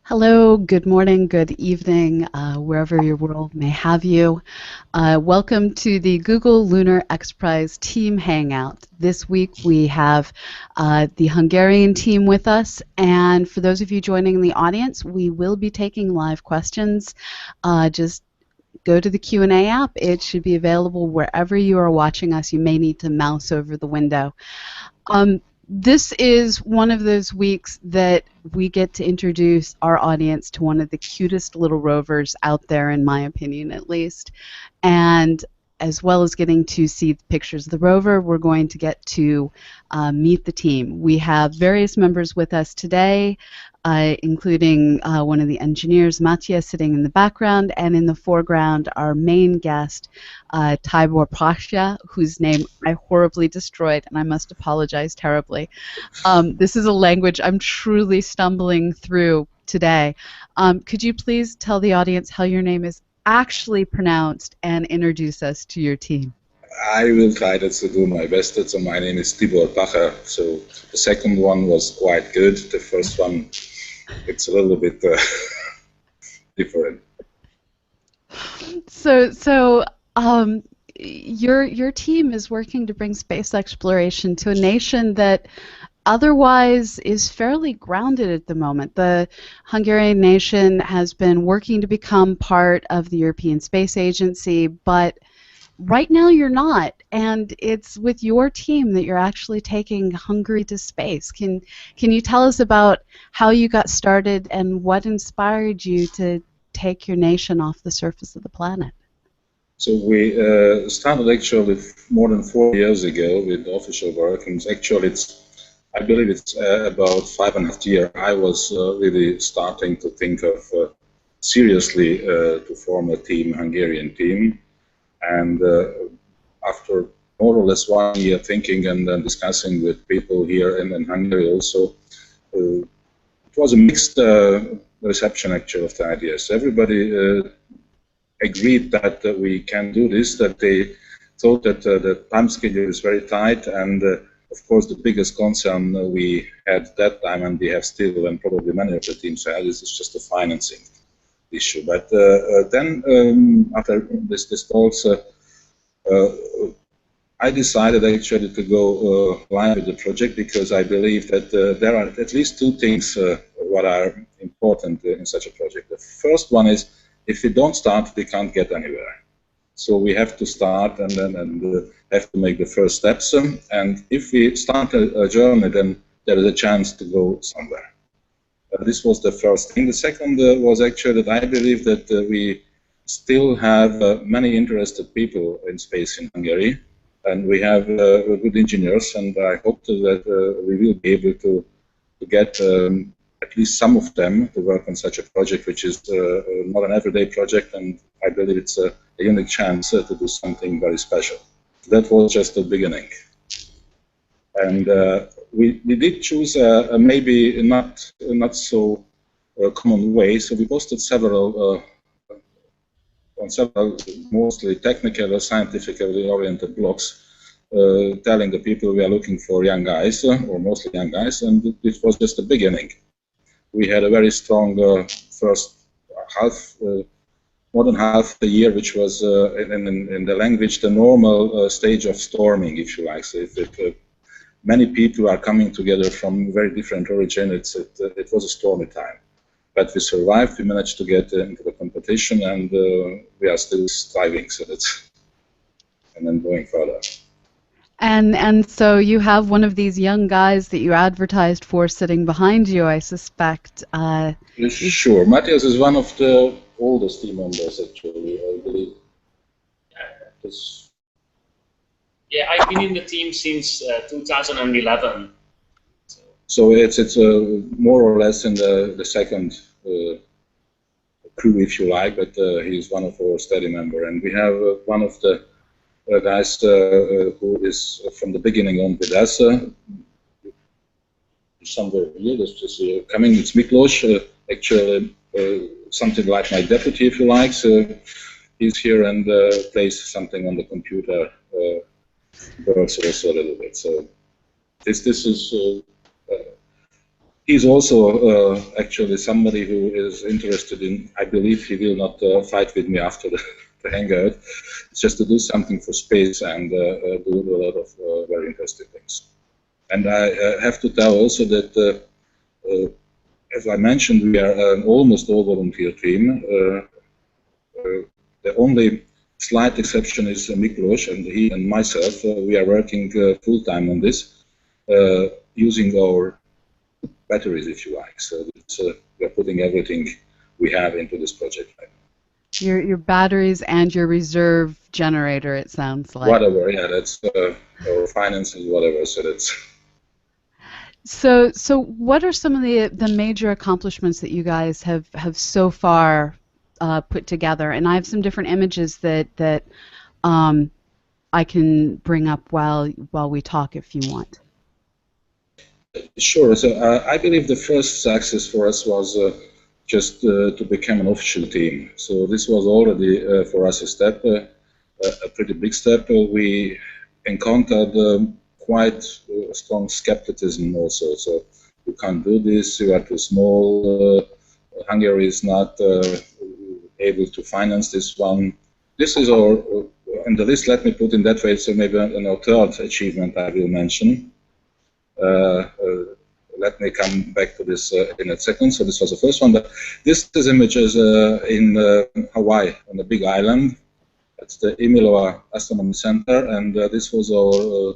Hello, good morning, good evening, wherever your world may have you. Welcome to the Google Lunar XPRIZE Team Hangout. This week we have the Hungarian team with us, and for those of you joining in the audience, we will be taking live questions. Just go to the Q&A app. It should be available wherever you are watching us. You may need to mouse over the window. This is one of those weeks that we get to introduce our audience to one of the cutest little rovers out there, in my opinion at least. And as well as getting to see the pictures of the rover, we're going to get to meet the team. We have various members with us today, including one of the engineers, Mattia, sitting in the background, and in the foreground, our main guest, Tibor Pasha, whose name I horribly destroyed, and I must apologize terribly. This is a language I'm truly stumbling through today. Could you please tell the audience how your name is actually pronounced and introduce us to your team? I will try to do my best. So my name is Tibor Pasha. So the second one was quite good. The first one, it's a little bit different. So your team is working to bring space exploration to a nation that otherwise is fairly grounded at the moment. The Hungarian nation has been working to become part of the European Space Agency, but right now you're not, and it's with your team that you're actually taking Hungary to space. Can you tell us about how you got started and what inspired you to take your nation off the surface of the planet? So we started actually more than 4 years ago with official work, and actually I believe it's about 5.5 years. I was really starting to think of seriously to form a team, Hungarian team. And after more or less 1 year thinking and discussing with people here in Hungary also, it was a mixed reception actually of the ideas. Everybody agreed that we can do this, that they thought that the time schedule is very tight, and of course the biggest concern we had that time, and we have still, and probably many of the teams have, is just the financing issue. But then after this talks, I decided actually to go live with the project, because I believe that there are at least two things what are important in such a project. The first one is, if we don't start, we can't get anywhere. So we have to start and have to make the first steps. And if we start a journey, then there is a chance to go somewhere. This was the first thing. The second was actually that I believe that we still have many interested people in space in Hungary, and we have good engineers, and I hope that we will be able to get at least some of them to work on such a project, which is not an everyday project, and I believe it's a unique chance to do something very special. That was just the beginning. And we did choose a maybe not so common way, so we posted several on several mostly technical or scientifically oriented blogs telling the people we are looking for young guys, or mostly young guys, and it was just the beginning. We had a very strong first half, more than half the year, which was in the language the normal stage of storming, if you like. So if many people are coming together from very different origins, it was a stormy time. But we survived, we managed to get into the competition, and we are still striving, so that's, and then going further. And so you have one of these young guys that you advertised for sitting behind you, I suspect. Sure. Matthias is one of the oldest team members, actually, I believe. Yeah, I've been in the team since 2011. So it's more or less in the second crew, if you like, but he's one of our steady members. And we have one of the guys who is from the beginning on with us, somewhere here, let's just see, coming, it's Miklos, actually something like my deputy, if you like. So he's here and plays something on the computer, works also a little bit. So this is He's also actually somebody who is interested in, I believe he will not fight with me after the hangout. It's just to do something for space and do a lot of very interesting things. And I have to tell also that, as I mentioned, we are an almost all volunteer team. The only slight exception is Miklos, and he and myself. We are working full-time on this, using our batteries, if you like. So we are putting everything we have into this project right now. Your batteries and your reserve generator, it sounds like. Whatever, yeah, that's our finances, whatever. So that's. So what are some of the major accomplishments that you guys have so far put together? And I have some different images that I can bring up while we talk if you want. Sure. So I believe the first success for us was just to become an official team. So this was already for us a step, a pretty big step. We encountered quite strong skepticism also. So you can't do this. You are too small. Hungary is not able to finance this one. This is our, in the list. Let me put in that way. So maybe a third achievement I will mention. Let me come back to this in a second. So this was the first one, but this image is in Hawaii, on a big island. It's the Imiloa Astronomy Center, and this was our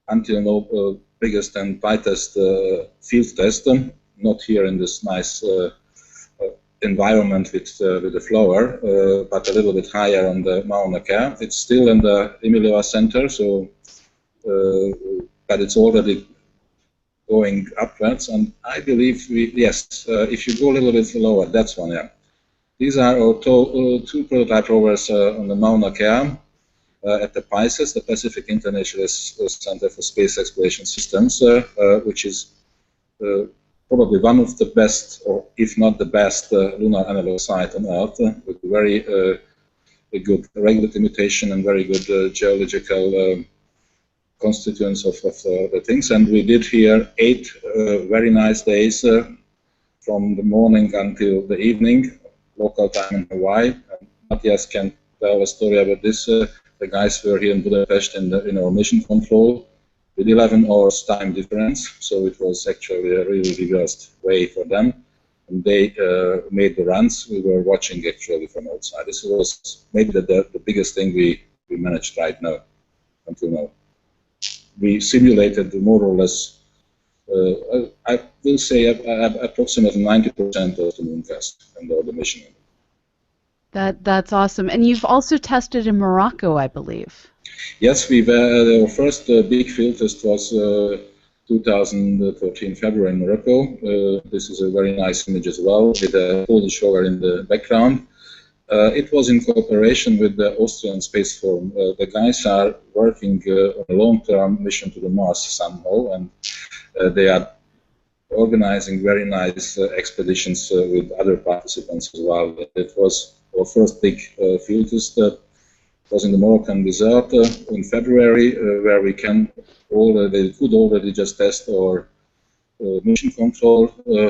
until now biggest and brightest field test. Not here in this nice environment with the flower, but a little bit higher on the Mauna Kea. It's still in the Imiloa Center, so but it's already going upwards, and I believe yes, if you go a little bit lower, that's one, yeah. These are our two prototype rovers on the Mauna Kea at the PICES, the Pacific International Center for Space Exploration Systems, which is probably one of the best, or if not the best, lunar analog site on Earth, with very good regular mutation and very good geological constituents of the things. And we did here 8 very nice days from the morning until the evening, local time in Hawaii. And Matthias can tell a story about this. The guys were here in Budapest in our mission control with 11 hours time difference, so it was actually a really reversed way for them. And they made the runs. We were watching actually from outside. This was maybe the biggest thing we managed right now, until now. We simulated more or less, I will say, approximately 90% of the mooncast and the mission. That's awesome. And you've also tested in Morocco, I believe. Yes, we were. Our first big field test was 2013 February in Morocco. This is a very nice image as well, with a Polish rover in the background. It was in cooperation with the Austrian Space Forum. The guys are working on a long-term mission to the Mars somehow, and they are organizing very nice expeditions with other participants as well. It was our first big field test. It was in the Moroccan desert in February, where we could already just test our mission control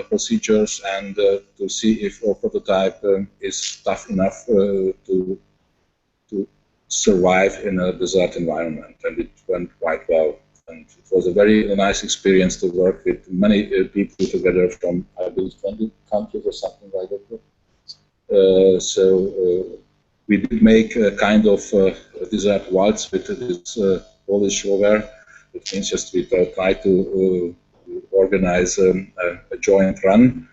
procedures and to see if our prototype is tough enough to survive in a desert environment, and it went quite well. And it was a very nice experience to work with many people together from, I believe, 20 countries or something like that. So we did make a kind of desert waltz with this Polish rover. It means just we try to organize a joint run,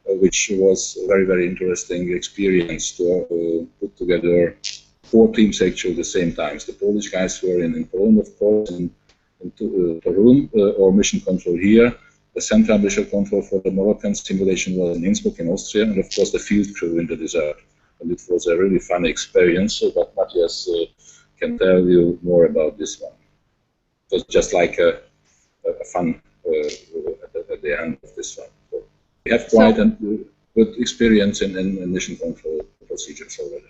which was a very, very interesting experience to put together 4 teams actually at the same time. The Polish guys were in Poland, of course, in Torun, or mission control here. The central mission control for the Moroccan simulation was in Innsbruck in Austria, and of course the field crew in the desert. And it was a really fun experience, but Matthias can tell you more about this one. It was just like a fun at the end of this one. So we have quite a good experience in mission control procedures already.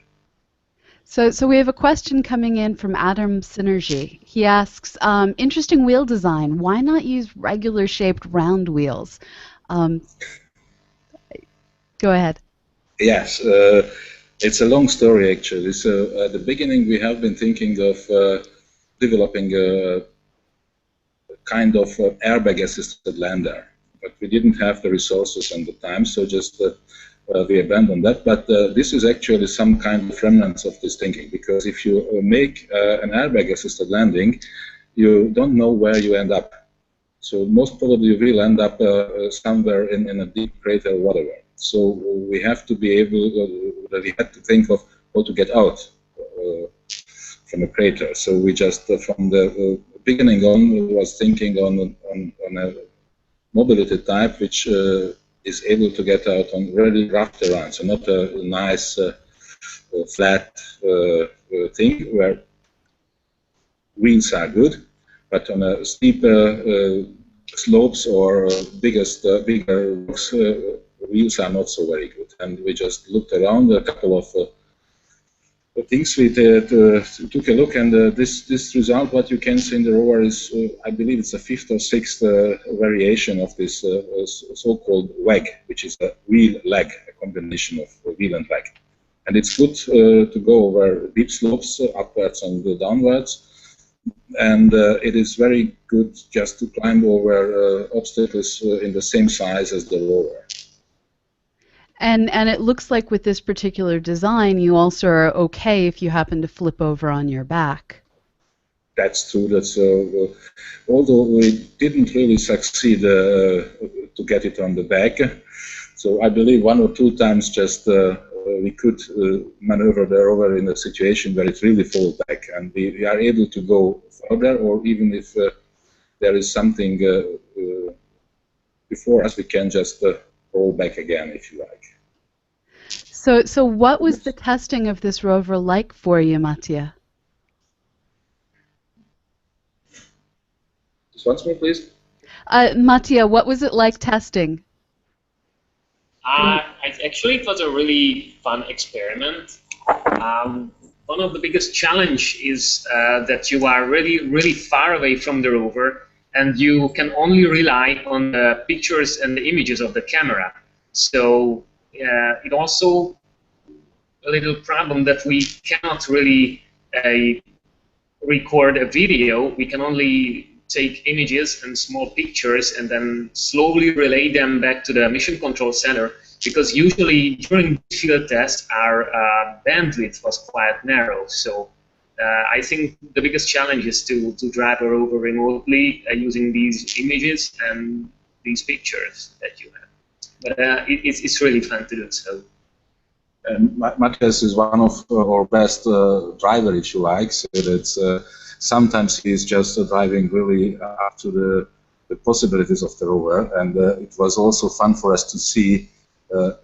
So we have a question coming in from Adam Synergy. He asks, interesting wheel design. Why not use regular shaped round wheels? Um, Go ahead. Yes, it's a long story actually. So at the beginning we have been thinking of developing a kind of airbag-assisted lander, but we didn't have the resources and the time, so just we abandoned that. But this is actually some kind of remnants of this thinking, because if you make an airbag-assisted landing, you don't know where you end up. So most probably you will end up somewhere in a deep crater or whatever. So we have to be able, we had to think of how to get out from a crater. So we just, from the beginning on, was thinking on a mobility type which is able to get out on really rough terrain. So not a nice flat thing where wheels are good, but on a steeper slopes or bigger rocks, wheels are not so very good. And we just looked around a couple of things. We took a look, and this result, what you can see in the rover, is I believe it's a fifth or sixth variation of this so-called WAG, which is a wheel-lag, a combination of wheel and lag. And it's good to go over deep slopes, upwards and downwards. And it is very good just to climb over obstacles in the same size as the rover. And it looks like with this particular design, you also are okay if you happen to flip over on your back. That's true. That's although we didn't really succeed to get it on the back, so I believe 1 or 2 times just we could maneuver the rover in a situation where it really falls back, and we are able to go further, or even if there is something before us, we can just roll back again, if you like. So what was the testing of this rover like for you, Mattia? Just once more, please. Mattia, what was it like testing? Actually, it was a really fun experiment. One of the biggest challenge is that you are really far away from the rover, and you can only rely on the pictures and the images of the camera. So it also a little problem that we cannot really record a video. We can only take images and small pictures and then slowly relay them back to the mission control center, because usually during the field test our bandwidth was quite narrow. So I think the biggest challenge is to drive a rover remotely using these images and these pictures that you have. But it's really fun to do so. And Matthias is one of our best driver, if you like. So that's sometimes he's just driving really up to the possibilities of the rover, and it was also fun for us to see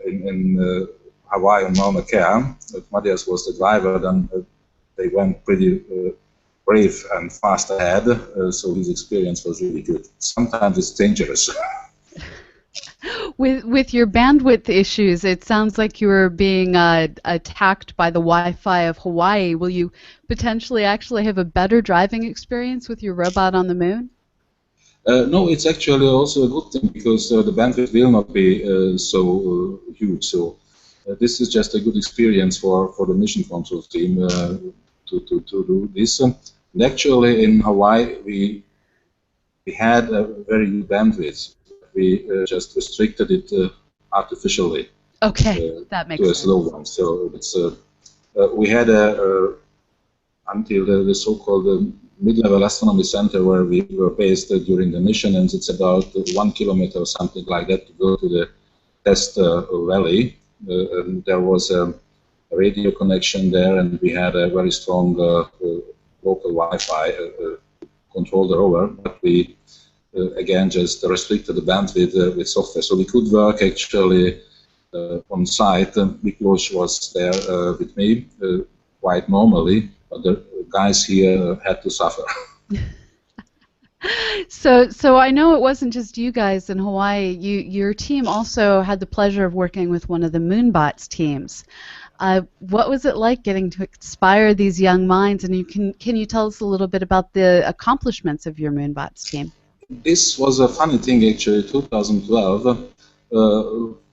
in Hawaii and Mauna Kea that Matthias was the driver. Then they went pretty brave and fast ahead, so his experience was really good. Sometimes it's dangerous. With your bandwidth issues, it sounds like you were being attacked by the Wi-Fi of Hawaii. Will you potentially actually have a better driving experience with your robot on the moon? No, it's actually also a good thing, because the bandwidth will not be so huge. So this is just a good experience for the mission control team to do this. And actually, in Hawaii, we had a very good bandwidth. We just restricted it artificially. Okay, that makes to a sense. slow one. So it's we had until the so-called mid-level astronomy center where we were based during the mission, and it's about 1 kilometer or something like that to go to the test valley. And there was a radio connection there, and we had a very strong local Wi-Fi to control the rover, but we again just restricted the bandwidth with software, so we could work actually on site. Miklos was there with me quite normally, but the guys here had to suffer. So I know it wasn't just you guys in Hawaii. Your team also had the pleasure of working with one of the Moonbots teams. What was it like getting to inspire these young minds? And can you tell us a little bit about the accomplishments of your Moonbots team? This was a funny thing actually. 2012,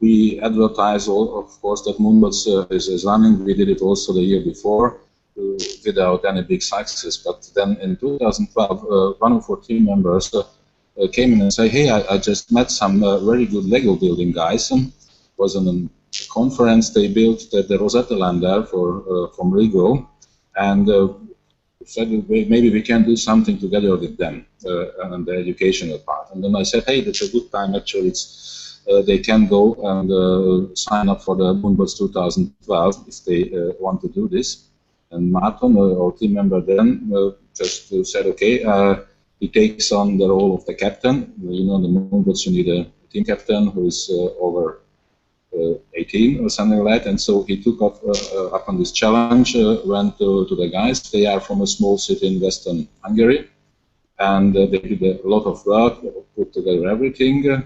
we advertise, of course, that Moonbots is running. We did it also the year before without any big success. But then in 2012, one of our team members came in and said, "Hey, I just met some very good Lego building guys." It was in a conference they built the Rosetta lander from Lego, and said maybe we can do something together with them and the educational part. And then I said, hey, that's a good time. Actually, it's they can go and sign up for the Moonbots 2012 if they want to do this. And Martin, our team member then, just said, okay, he takes on the role of the captain. You know, the Moonbots, you need a team captain who is over 18 or something like that, and so he took up on this challenge, went to the guys. They are from a small city in western Hungary, and they did a lot of work, put together everything.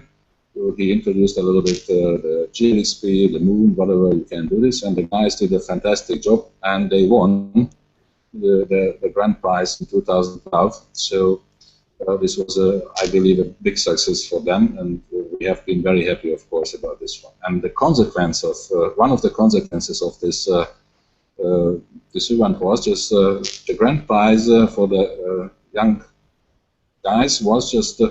He introduced a little bit the GLXP, the moon, whatever you can do this, and the guys did a fantastic job, and they won the grand prize in 2012. So this was, I believe, a big success for them, and we have been very happy, of course, about this one. And the consequence of one of the consequences of this this event was just the grand prize for the young guys was just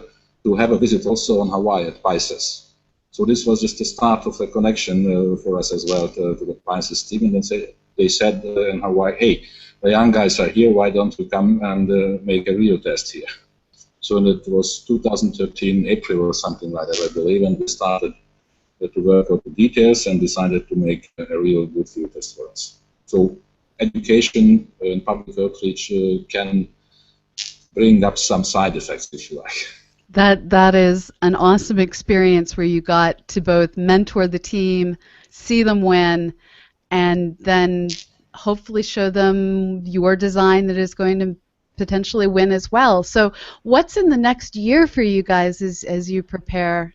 to have a visit also on Hawaii at Pisces. So this was just the start of a connection for us as well to the Pisces team, and then they said in Hawaii, hey, the young guys are here, why don't you come and make a real test here? So it was 2013, April or something like that, I believe, and we started to work out the details and decided to make a real good field test for us. So education and public outreach can bring up some side effects, if you like. That is an awesome experience where you got to both mentor the team, see them win, and then hopefully show them your design that is going to potentially win as well. So what's in the next year for you guys as you prepare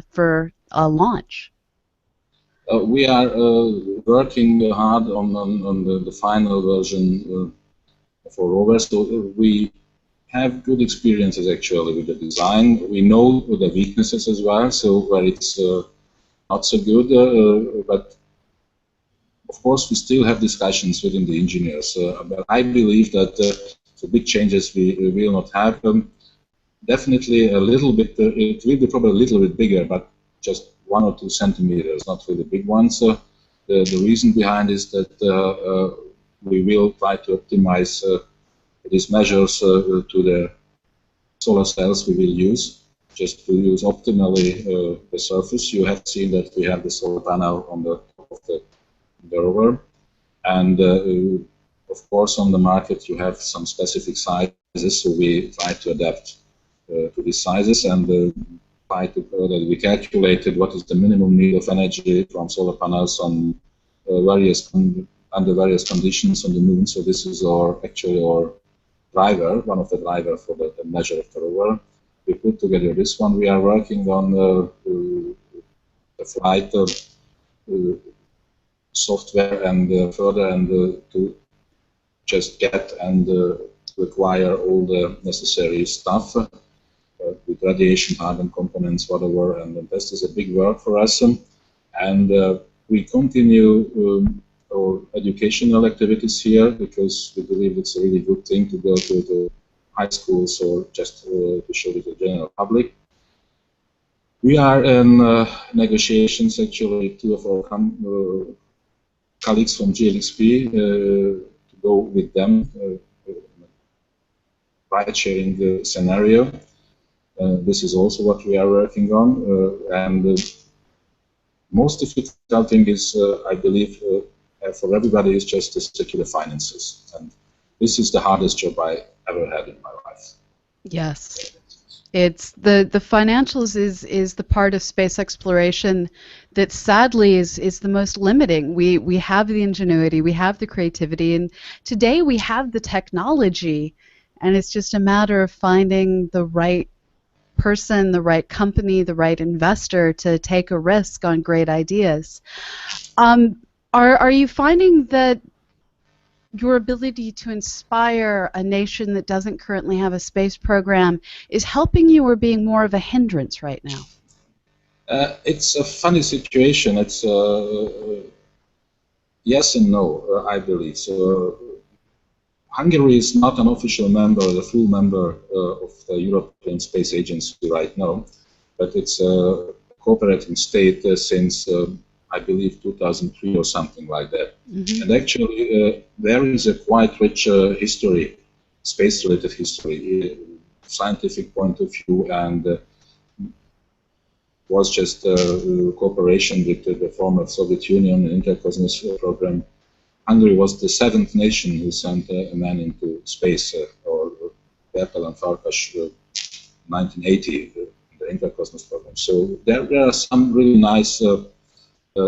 for a launch? We are working hard on the final version for Rover. So we have good experiences actually with the design. We know the weaknesses as well, so where it's not so good, but of course we still have discussions within the engineers. But I believe that the big changes we will not have. Definitely a little bit, it will be probably a little bit bigger, but just 1 or 2 centimeters, not really big ones. The reason behind is that we will try to optimize these measures to the solar cells we will use, just to use optimally the surface. You have seen that we have the solar panel on the top of the rover, and of course on the market you have some specific sizes, so we try to adapt to these sizes and try to we calculated what is the minimum need of energy from solar panels on under various conditions on the moon. So this is actually our driver, one of the drivers for the measure of the rover. We put together this one. We are working on the flight software and further, and to just get and require all the necessary stuff with radiation hardened components, whatever, and this is a big work for us. And we continue our educational activities here because we believe it's a really good thing to go to high schools or just to show it to the general public. We are in negotiations, actually, 2 of our colleagues from GLXP to go with them ride-sharing scenario. This is also what we are working on, and most difficult thing is, I believe, for everybody is just to secure the finances, and this is the hardest job I ever had in my life. Yes. It's the financials is the part of space exploration that sadly is the most limiting. We have the ingenuity, we have the creativity, and today we have the technology, and it's just a matter of finding the right person, the right company, the right investor to take a risk on great ideas. Are you finding that your ability to inspire a nation that doesn't currently have a space program is helping you or being more of a hindrance right now? It's a funny situation. It's yes and no, I believe. So Hungary is not an official member, the full member of the European Space Agency right now, but it's a cooperating state since, I believe, 2003 or something like that. Mm-hmm. And actually, there is a quite rich history, space-related history, scientific point of view, and was just cooperation with the former Soviet Union Intercosmos program. Hungary was the 7th nation who sent a man into space, or Bertel and Farkas, 1980, the Intercosmos program. So there are some really nice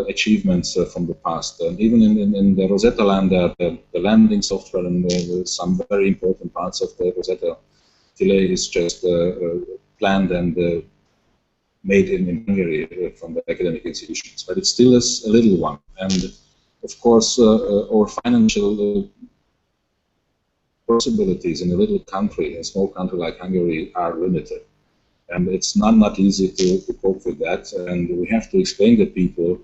achievements from the past. And even in the Rosetta lander, the landing software and some very important parts of the Rosetta delay is just planned and made in Hungary from the academic institutions. But it still is a little one. And of course, our financial possibilities in a little country, a small country like Hungary, are limited. And it's not easy to cope with that. And we have to explain to people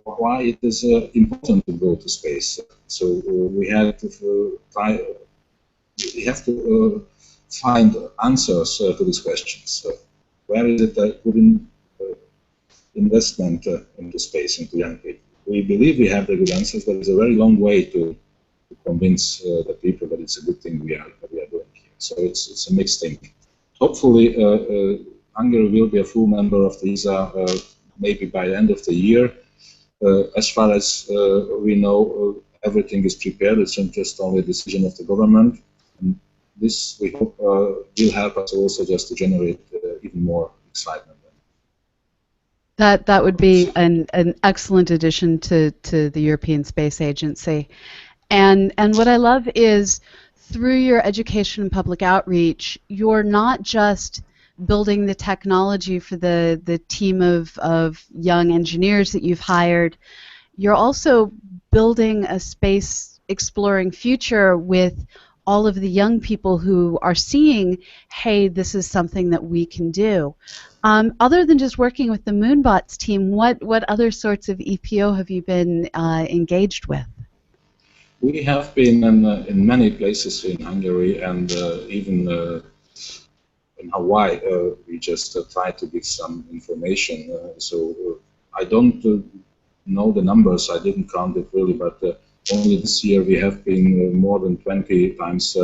why it is important to go to space. So we have to we have to find answers to these questions. Where is it that putting investment into space, into young people? We believe we have the good answers, but it's a very long way to convince the people that it's a good thing we are doing here. So it's a mixed thing. Hopefully, Hungary will be a full member of the ESA maybe by the end of the year. As far as we know, everything is prepared. It's just only a decision of the government. And this, we hope, will help us also just to generate even more excitement. That would be an excellent addition to the European Space Agency. And what I love is, through your education and public outreach, you're not just building the technology for the team of young engineers that you've hired, you're also building a space exploring future with all of the young people who are seeing, hey, this is something that we can do. Other than just working with the Moonbots team, what other sorts of EPO have you been engaged with? We have been in many places in Hungary, and even in Hawaii. We just try to give some information. So I don't know the numbers. I didn't count it really, but only this year we have been more than 20 times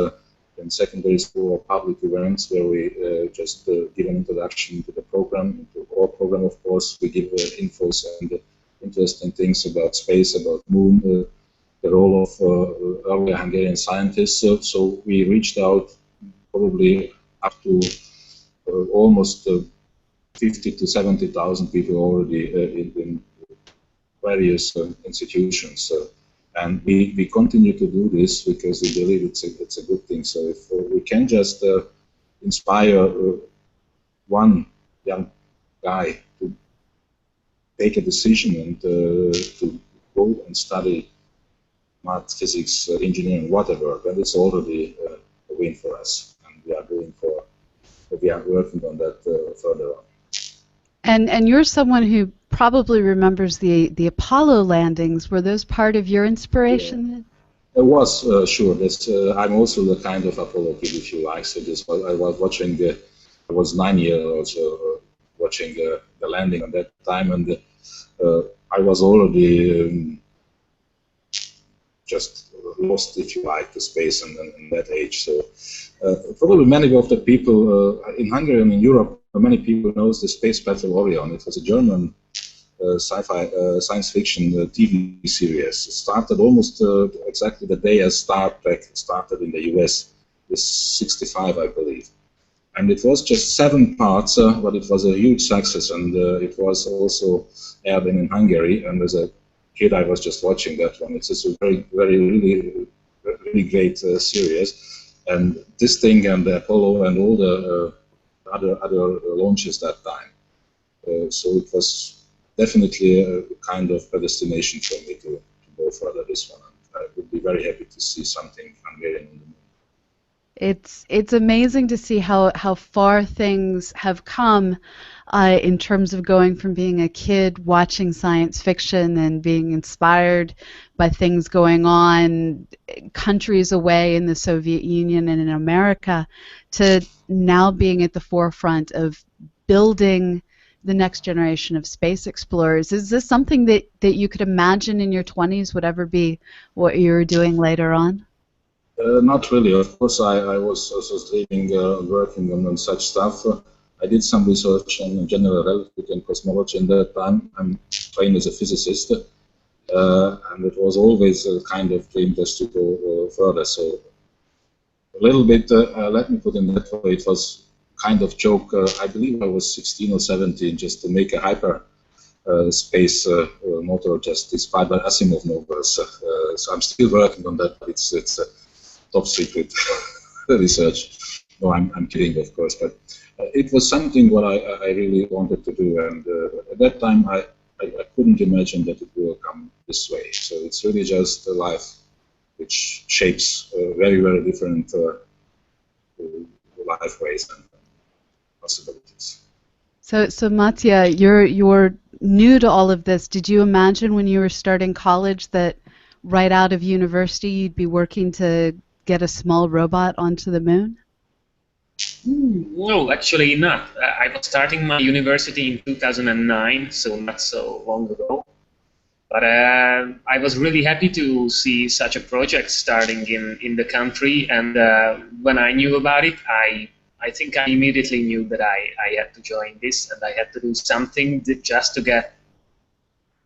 in secondary school or public events where we just give an introduction to the program, to our program, of course. We give infos and interesting things about space, about moon, the role of earlier Hungarian scientists. So we reached out probably up to almost 50 to 70,000 people already in various institutions. And we continue to do this because we believe it's a good thing. So if we can just inspire one young guy to take a decision and to go and study math, physics, engineering, whatever, then it's already a win for us. And we are working on that further on. And you're someone who probably remembers the Apollo landings. Were those part of your inspiration? Yeah. It was, sure. That's, I'm also the kind of Apollo kid, if you like. So I was watching, I was 9 years old, watching the landing at that time, and I was already just lost, if you like, to space and that age. So probably many of the people in Hungary and in Europe, many people knows the Space Battle Orion. It was a German sci-fi science fiction TV series. It started almost exactly the day as Star Trek started in the US, with 65, I believe. And it was just 7 parts, but it was a huge success, and it was also aired in Hungary. And as a kid, I was just watching that one. It's just a really great series. And this thing and the Apollo and all the other launches that time. So it was definitely a kind of predestination for me to go further this one. And I would be very happy to see something Hungarian on the moon. It's amazing to see how far things have come in terms of going from being a kid watching science fiction and being inspired by things going on countries away in the Soviet Union and in America to now being at the forefront of building the next generation of space explorers. Is this something that you could imagine in your 20s would ever be what you were doing later on? Not really. Of course, I was also dreaming, working on such stuff. I did some research on general relativity and cosmology in that time. I'm trained as a physicist, and it was always a kind of dream just to go further. So a little bit, let me put in that way, it was kind of joke. I believe I was 16 or 17, just to make a hyper space motor just inspired by Asimov novels. So I'm still working on that. It's top secret research. No, I'm kidding, of course, but it was something what I really wanted to do, and at that time I couldn't imagine that it will come this way. So it's really just a life which shapes very, very different life ways and possibilities. So Mattia, you're new to all of this. Did you imagine when you were starting college that right out of university you'd be working to get a small robot onto the moon? Well, actually not. I was starting my university in 2009, so not so long ago. But I was really happy to see such a project starting in the country, and when I knew about it, I think I immediately knew that I had to join this, and I had to do something just to get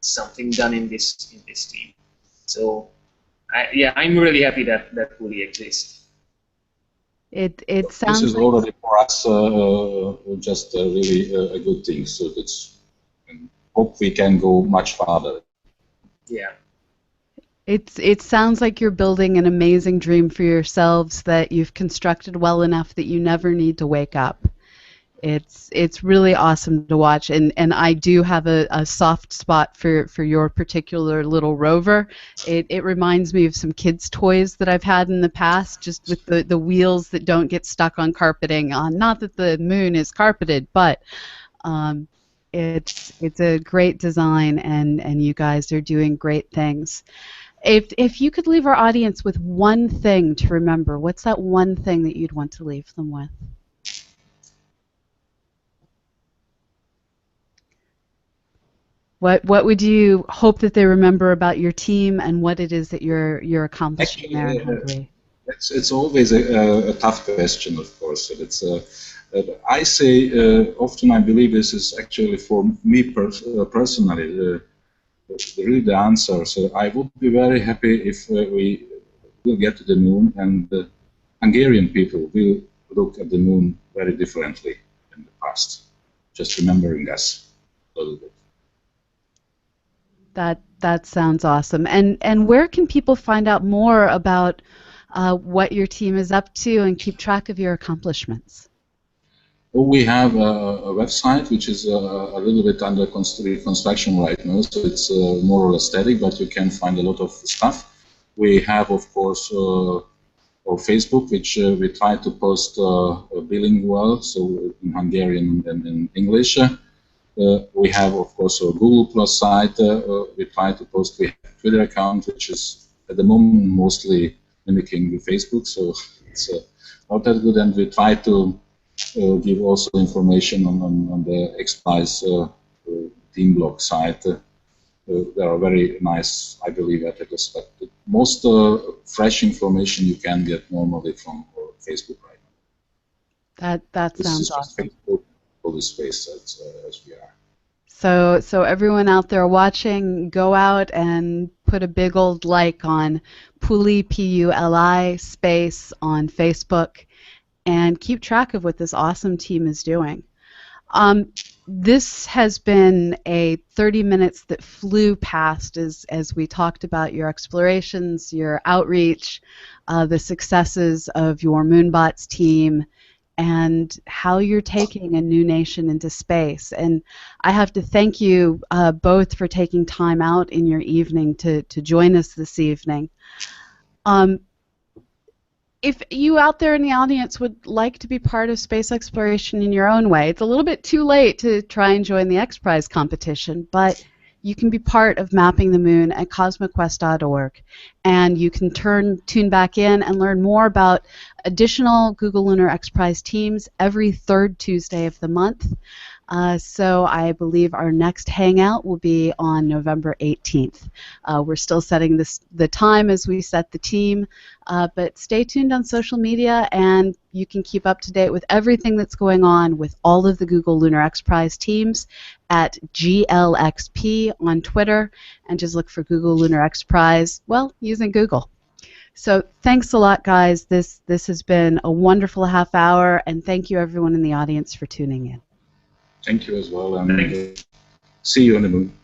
something done in this team. So, yeah, I'm really happy that Puli exists. It sounds. This is already for us just really a good thing. So that's, and hope we can go much farther. Yeah. It sounds like you're building an amazing dream for yourselves that you've constructed well enough that you never need to wake up. It's really awesome to watch, and I do have a soft spot for your particular little rover. It reminds me of some kids' toys that I've had in the past, just with the wheels that don't get stuck on carpeting. Not that the moon is carpeted, but it's a great design, and you guys are doing great things. If you could leave our audience with one thing to remember, what's that one thing that you'd want to leave them with? What would you hope that they remember about your team and what it is that you're accomplishing there in Hungary? It's always a tough question, of course. It's I say often I believe this is actually for me personally really the answer. So I would be very happy if we will get to the moon, and the Hungarian people will look at the moon very differently in the past. Just remembering us a little bit. That sounds awesome. And where can people find out more about what your team is up to and keep track of your accomplishments? Well, we have a website which is a little bit under construction right now, so it's more or less static, but you can find a lot of stuff. We have, of course, our Facebook, which we try to post bilingual, so in Hungarian and in English. We have, of course, a Google Plus site. We try to post. We have a Twitter account, which is at the moment mostly mimicking the Facebook, so it's not that good. And we try to give also information on the XPRIZE team blog site. There are very nice, I believe, articles, but the most fresh information you can get normally from Facebook right now. That sounds awesome. Facebook, Puli Space as we are. So everyone out there watching, go out and put a big old like on Puli, P-U-L-I, space on Facebook, and keep track of what this awesome team is doing. This has been a 30 minutes that flew past as we talked about your explorations, your outreach, the successes of your Moonbots team, and how you're taking a new nation into space. And I have to thank you both for taking time out in your evening to join us this evening. if you out there in the audience would like to be part of space exploration in your own way, it's a little bit too late to try and join the XPRIZE competition, but you can be part of Mapping the Moon at cosmoquest.org, and you can tune back in and learn more about additional Google Lunar XPRIZE teams every third Tuesday of the month. So I believe our next hangout will be on November 18th. We're still setting the time as we set the team, but stay tuned on social media and you can keep up to date with everything that's going on with all of the Google Lunar XPRIZE teams at GLXP on Twitter, and just look for Google Lunar XPRIZE, well, using Google. So thanks a lot, guys. This has been a wonderful half hour, and thank you everyone in the audience for tuning in. Thank you as well, and see you on the moon.